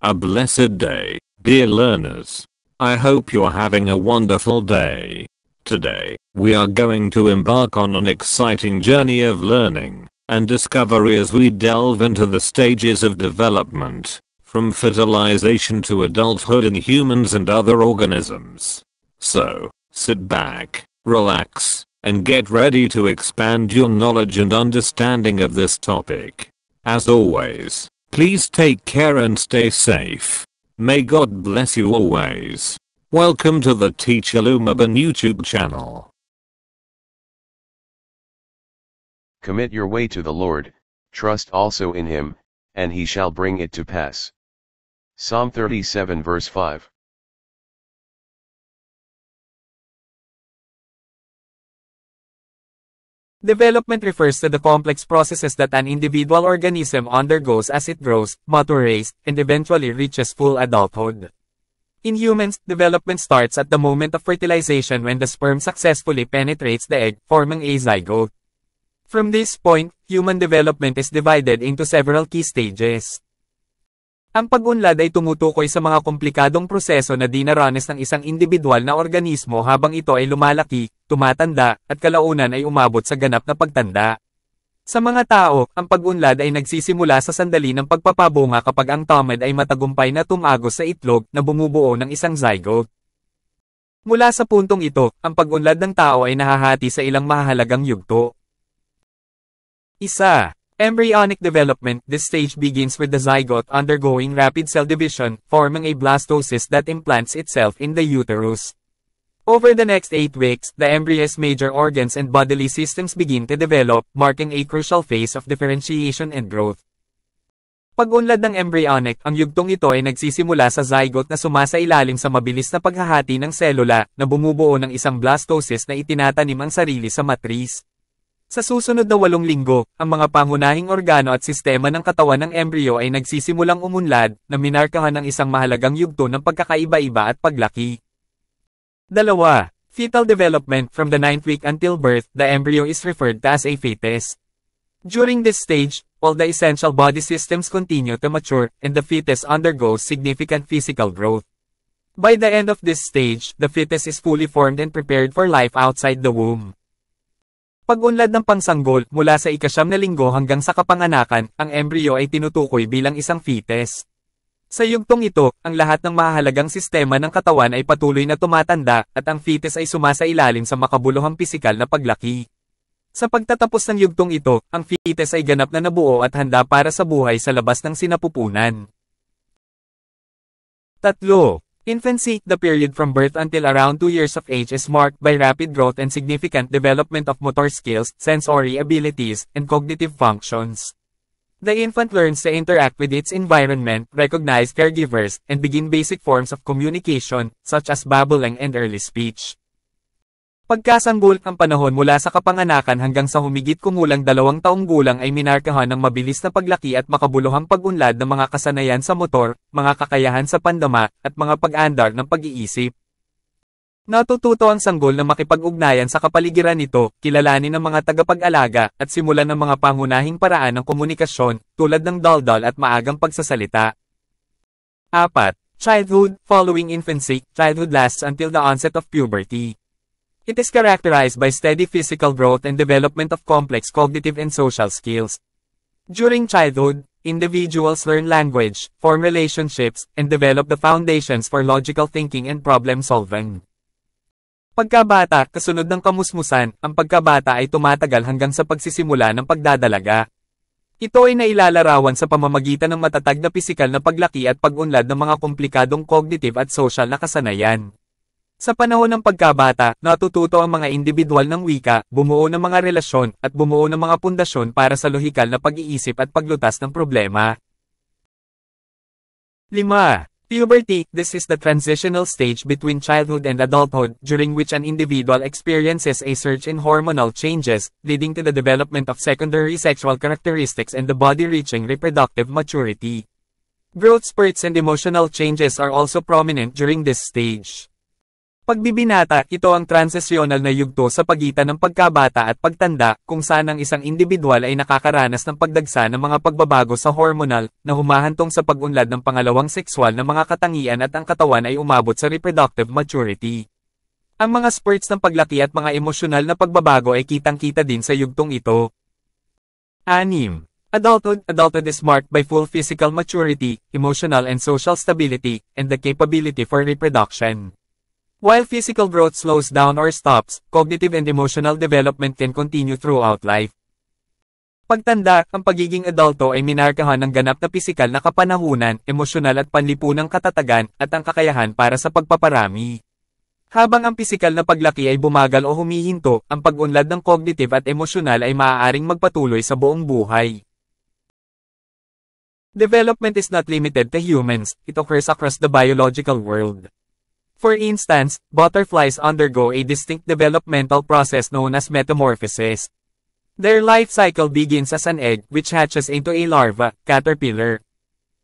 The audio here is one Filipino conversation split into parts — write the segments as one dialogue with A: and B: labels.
A: A blessed day, dear learners. I hope you're having a wonderful day. Today, we are going to embark on an exciting journey of learning and discovery as we delve into the stages of development, from fertilization to adulthood in humans and other organisms. So, sit back, relax, and get ready to expand your knowledge and understanding of this topic. As always, please take care and stay safe. May God bless you always. Welcome to the Teacher Lumabon YouTube channel.
B: Commit your way to the Lord, trust also in him, and he shall bring it to pass. Psalm 37 verse 5.
C: Development refers to the complex processes that an individual organism undergoes as it grows, matures, and eventually reaches full adulthood. In humans, development starts at the moment of fertilization when the sperm successfully penetrates the egg, forming a zygote. From this point, human development is divided into several key stages. Ang pag-unlad ay tumutukoy sa mga komplikadong proseso na dinaranas ng isang individual na organismo habang ito ay lumalaki, tumatanda, at kalaunan ay umabot sa ganap na pagtanda. Sa mga tao, ang pag-unlad ay nagsisimula sa sandali ng pagpapabunga kapag ang tamad ay matagumpay na tumagos sa itlog na bumubuo ng isang zygote. Mula sa puntong ito, ang pag-unlad ng tao ay nahahati sa ilang mahahalagang yugto. 1. Embryonic development. This stage begins with the zygote undergoing rapid cell division, forming a blastocyst that implants itself in the uterus. Over the next 8 weeks, the embryo's major organs and bodily systems begin to develop, marking a crucial phase of differentiation and growth. Pag-unlad ng embryonic, ang yugtong ito ay nagsisimula sa zygote na sumasailalim sa mabilis na paghahati ng selula na bumubuo ng isang blastocyst na itinatanim ang sarili sa matris. Sa susunod na 8 linggo, ang mga pangunahing organo at sistema ng katawan ng embryo ay nagsisimulang umunlad, na minarkahan ng isang mahalagang yugto ng pagkakaiba-iba at paglaki. 2. Fetal development. From the 9th week until birth, the embryo is referred to as a fetus. During this stage, all the essential body systems continue to mature, and the fetus undergoes significant physical growth. By the end of this stage, the fetus is fully formed and prepared for life outside the womb. Pag-unlad ng pangsanggol, mula sa 9 na linggo hanggang sa kapanganakan, ang embryo ay tinutukoy bilang isang fetus. Sa yugtong ito, ang lahat ng mahalagang sistema ng katawan ay patuloy na tumatanda, at ang fetus ay sumasailalim sa makabuluhang pisikal na paglaki. Sa pagtatapos ng yugtong ito, ang fetus ay ganap na nabuo at handa para sa buhay sa labas ng sinapupunan. 3. Infancy. The period from birth until around 2 years of age is marked by rapid growth and significant development of motor skills, sensory abilities, and cognitive functions. The infant learns to interact with its environment, recognize caregivers, and begin basic forms of communication, such as babbling and early speech. Pagkasanggol, ang panahon mula sa kapanganakan hanggang sa humigit kumulang 2 taong gulang ay minarkahan ng mabilis na paglaki at makabuluhang pag-unlad ng mga kasanayan sa motor, mga kakayahan sa pandama, at mga pag-andar ng pag-iisip. Natututo ang sanggol na makipag-ugnayan sa kapaligiran nito, kilalanin ng mga tagapag-alaga, at simulan ng mga pangunahing paraan ng komunikasyon, tulad ng daldal at maagang pagsasalita. 4. Childhood. Following infancy, childhood lasts until the onset of puberty. It is characterized by steady physical growth and development of complex cognitive and social skills. During childhood, individuals learn language, form relationships, and develop the foundations for logical thinking and problem solving. Pagkabata, kasunod ng kamusmusan, ang pagkabata ay tumatagal hanggang sa pagsisimula ng pagdadalaga. Ito ay nailalarawan sa pamamagitan ng matatag na pisikal na paglaki at pag-unlad ng mga komplikadong cognitive at social na kasanayan. Sa panahon ng pagkabata, natututo ang mga individual ng wika, bumuo ng mga relasyon, at bumuo ng mga pundasyon para sa lohikal na pag-iisip at paglutas ng problema. 5. Puberty. This is the transitional stage between childhood and adulthood, during which an individual experiences a surge in hormonal changes, leading to the development of secondary sexual characteristics and the body reaching reproductive maturity. Growth spurts and emotional changes are also prominent during this stage. Pagbibinata, ito ang transisyonal na yugto sa pagitan ng pagkabata at pagtanda, kung saan ang isang individual ay nakakaranas ng pagdagsa ng mga pagbabago sa hormonal, na humahantong sa pag-unlad ng pangalawang sexual na mga katangian at ang katawan ay umabot sa reproductive maturity. Ang mga spurts ng paglaki at mga emosyonal na pagbabago ay kitang-kita din sa yugtong ito. 6. Adulthood is marked by full physical maturity, emotional and social stability, and the capability for reproduction. While physical growth slows down or stops, cognitive and emotional development can continue throughout life. Pagtanda, ang pagiging adulto ay minarkahan ng ganap na pisikal na kapanahunan, emosyonal at panlipunang katatagan, at ang kakayahan para sa pagpaparami. Habang ang pisikal na paglaki ay bumagal o humihinto, ang pag-unlad ng cognitive at emosyonal ay maaaring magpatuloy sa buong buhay. Development is not limited to humans, it occurs across the biological world. For instance, butterflies undergo a distinct developmental process known as metamorphosis. Their life cycle begins as an egg, which hatches into a larva, caterpillar.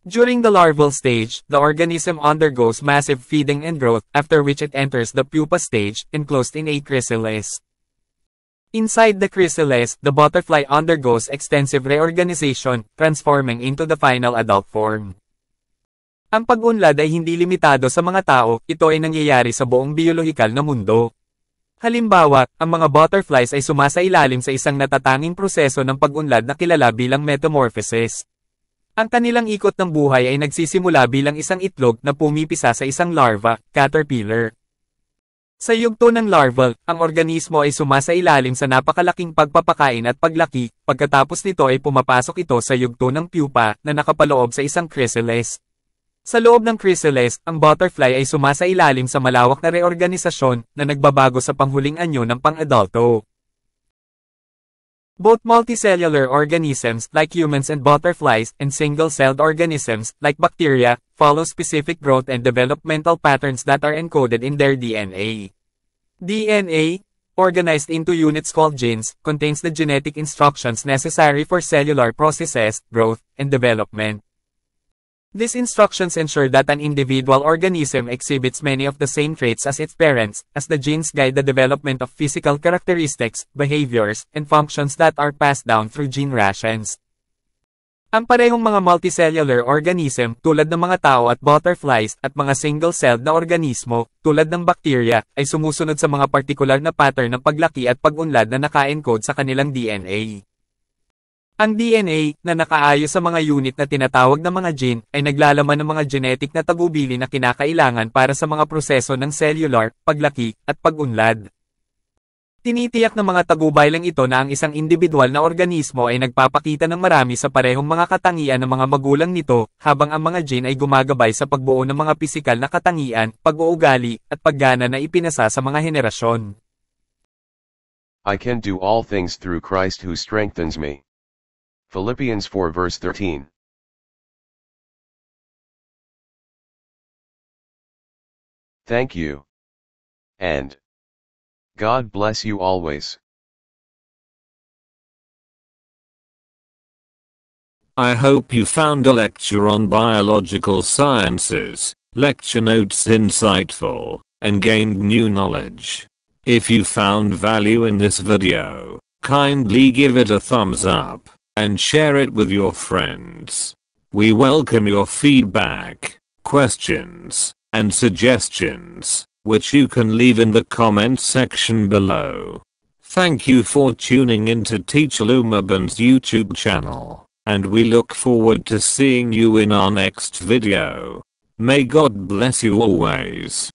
C: During the larval stage, the organism undergoes massive feeding and growth, after which it enters the pupa stage, enclosed in a chrysalis. Inside the chrysalis, the butterfly undergoes extensive reorganization, transforming into the final adult form. Ang pag-unlad ay hindi limitado sa mga tao, ito ay nangyayari sa buong biolohikal na mundo. Halimbawa, ang mga butterflies ay sumasailalim sa isang natatanging proseso ng pag-unlad na kilala bilang metamorphosis. Ang kanilang ikot ng buhay ay nagsisimula bilang isang itlog na pumipisa sa isang larva, caterpillar. Sa yugto ng larval, ang organismo ay sumasailalim sa napakalaking pagpapakain at paglaki, pagkatapos nito ay pumapasok ito sa yugto ng pupa na nakapaloob sa isang chrysalis. Sa loob ng chrysalis, ang butterfly ay sumasailalim sa malawak na reorganisasyon na nagbabago sa panghuling anyo ng pang-adulto. Both multicellular organisms like humans and butterflies and single-celled organisms like bacteria follow specific growth and developmental patterns that are encoded in their DNA. DNA, organized into units called genes, contains the genetic instructions necessary for cellular processes, growth, and development. These instructions ensure that an individual organism exhibits many of the same traits as its parents, as the genes guide the development of physical characteristics, behaviors, and functions that are passed down through gene rations. Ang parehong mga multicellular organism, tulad ng mga tao at butterflies, at mga single-celled na organismo, tulad ng bacteria, ay sumusunod sa mga partikular na pattern ng paglaki at pag-unlad na naka-encode sa kanilang DNA. Ang DNA, na nakaayos sa mga unit na tinatawag na mga gene, ay naglalaman ng mga genetic na tagubili na kinakailangan para sa mga proseso ng cellular, paglaki, at pag-unlad. Tinitiyak ng mga tagubaylang ito na ang isang individual na organismo ay nagpapakita ng marami sa parehong mga katangian ng mga magulang nito, habang ang mga gene ay gumagabay sa pagbuo ng mga pisikal na katangian, pag-uugali, at paggana na ipinasa sa mga henerasyon.
B: I can do all things through Christ who strengthens me. Philippians 4 verse 13. Thank you. And God bless you always.
A: I hope you found a lecture on biological sciences, lecture notes insightful, and gained new knowledge. If you found value in this video, kindly give it a thumbs up, and share it with your friends. We welcome your feedback, questions, and suggestions, which you can leave in the comments section below. Thank you for tuning in to Teacher Lumaban's YouTube channel, and we look forward to seeing you in our next video. May God bless you always.